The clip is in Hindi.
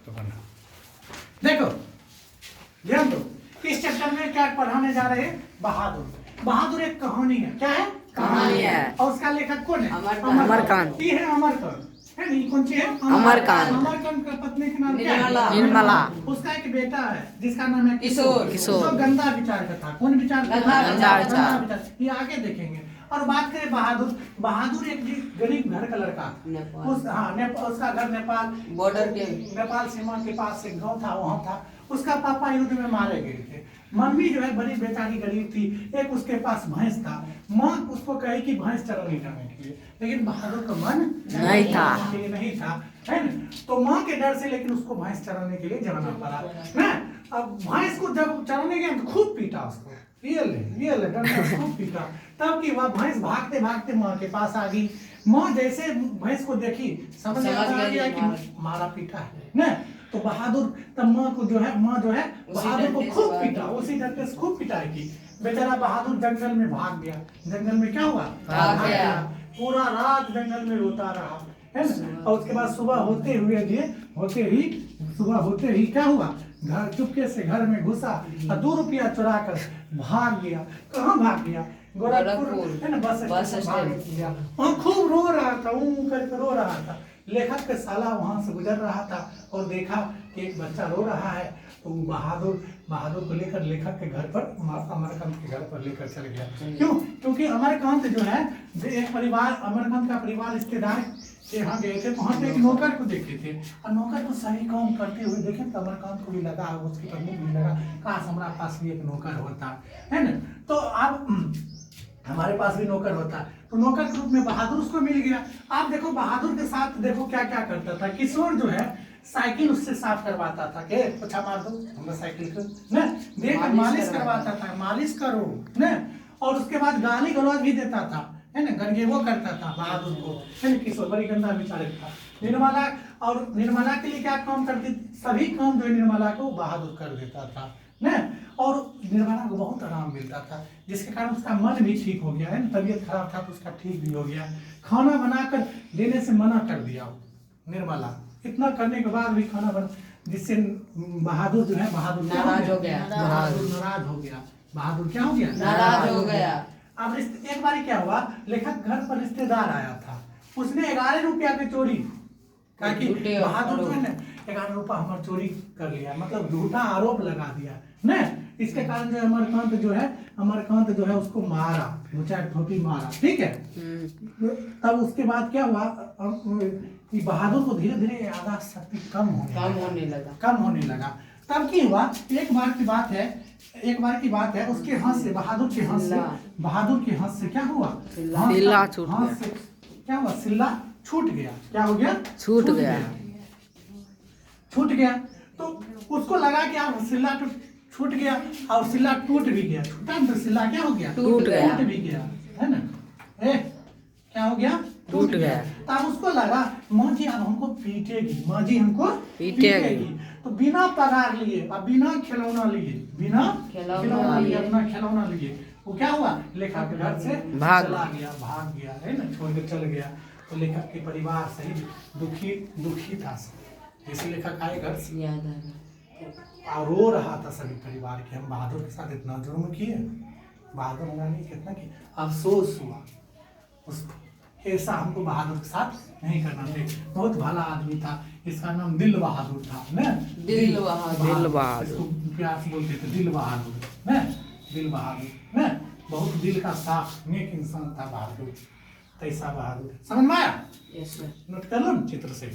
तो बना। देखो ध्यान दो, इस चैप्टर में क्या पढ़ाने जा रहे हैं? बहादुर। बहादुर एक कहानी है। क्या है? कहानी है। और उसका लेखक कौन है? अमरकांत। ये है अमरकांत, है नहीं? कौन सी है? अमरकांत। अमरकांत का पत्नी का नाम क्या है? निर्मला। उसका एक बेटा है जिसका नाम है किशोर। जो गंदा विचार का था। कौन विचार का था? गंदा विचार। गंदा विचार। ये आगे देखेंगे। और बात करें बहादुर, बहादुर एक गरीब घर का लड़का उसका घर नेपाल बॉर्डर के नेपाल सीमा के पास एक गांव था, वहां था। उसका पापा युद्ध में मारे गए थे। मम्मी जो है बड़ी बेचारी गरीब थी। एक उसके पास भैंस था। माँ उसको कही कि भैंस चराने जाने के लिए, लेकिन बहादुर का मन नहीं था, नहीं था, है ना? तो माँ के डर से लेकिन उसको भैंस चराने के लिए जाना पड़ा ना। अब भैंस को जब चराने गया तो खूब पीटा उसको, रियल है, खूब पीटा। तब की वह भैंस भागते भागते माँ के पास आ गई। माँ जैसे भैंस को देखी समझ आ गया कि मारा पीटा है ना। तो बहादुर तब माँ जो है बहादुर को खूब पीटा, उसी डर से खूब पिटाई की। बेचारा बहादुर जंगल में भाग गया। जंगल में क्या हुआ? भाग गया। पूरा रात जंगल में रोता रहा, है ना। और उसके बाद सुबह होते ही क्या हुआ? घर चुपके से घर में घुसा और 2 रुपया चुरा कर भाग गया। कहाँ भाग गया? गोरखपुर, है ना, बस स्टैंड गया। वहाँ खूब रो रहा था, करके रो रहा था। लेखक का साला वहां से गुजर रहा था और देखा कि एक बच्चा रो रहा है। तो बहादुर को लेकर लेखक के घर पर, अमरकांत के घर पर लेकर चल गया। क्यों? क्योंकि अमरकांत जो है एक परिवार, अमरकांत का परिवार रिश्तेदार के यहाँ गए थे। वहां पे एक नौकर को देखे थे और नौकर को सही काम करते हुए देखे तो अमरकांत को भी लगा, उसकी पत्नी को भी लगा, काश हमारा पास भी एक नौकर होता, है ना। तो अब हमारे पास भी नौकर होता, तो नौकर के रूप में बहादुर उसको मिल गया। आप देखो बहादुर के साथ देखो क्या क्या करता था। किशोर जो है साइकिल उससे साफ करवाता था, के पोछा मार दो हमारा साइकिल को ना, देकर मालिश करवाता था, मालिश करो ना। और उसके बाद गाली गलौज भी देता था, है ना, गंजेबो करता था बहादुर को, है ना। किशोर बड़ी गंदा विचार था। निर्मला के लिए क्या काम करती? सभी काम जो है निर्मला को बहादुर कर देता था ना। और निर्मला को बहुत आराम मिलता था, जिसके कारण उसका मन भी ठीक हो गया, है ना। तबीयत खराब था तो उसका ठीक भी हो गया। खाना बनाकर देने से मना कर दिया निर्मला। इतना करने के बाद भी खाना बना, जिससे बहादुर जो है नाराज हो गया। नाराज हो गया। बहादुर क्या हो गया? नाराज हो गया। अब एक बार क्या हुआ, लेखक घर पर रिश्तेदार आया था। उसने 11 रुपया की चोरी, ताकि बहादुर जो है ना 11 रुपया हमारा चोरी कर लिया, मतलब झूठा आरोप लगा दिया ना। इसके कारण जो अमरकांत जो है उसको मारा, 2-4 ठोपी मारा, ठीक है। तब उसके बाद क्या हुआ कि बहादुर को धीरे धीरे याददाश्त शक्ति कम होने लगा। तब की हुआ, एक बार की बात है उसके हाथ से, बहादुर के हाथ से क्या हुआ? सिल्ला छूट गया। क्या हो गया? छूट गया। तो उसको लगा कि अब सिल्ला छूट गया और सिल्ला टूट भी गया। छूटा तो सिल्ला क्या हो गया? टूट भी गया, है ना। क्या हो गया? टूट गया। तब उसको लगा माँ जी अब हमको पीटेगी, तो बिना पगार लिए और बिना खिलौना लिए, अपना खिलौना लिए वो क्या हुआ? लेखक के घर से भाग गया, है ना, छोड़ के चल गया। तो लेखक के परिवार सही दुखी था। जैसे लेखक आए घर से और रो रहा था सभी परिवार के, हम बहादुर के साथ इतना जुर्म किए, बहादुर ने कितना किया। अफसोस हुआ, ऐसा हमको बहादुर के साथ नहीं करना चाहिए। बहुत भला आदमी था, इसका नाम दिल बहादुर था ना। दिल बहादुर प्यार से बोलते थे, दिल बहादुर ना। बहुत दिल का साफ नेक इंसान था बहादुर। तैसा बहादुर समझ में आया? नोट कर लो चित्र से।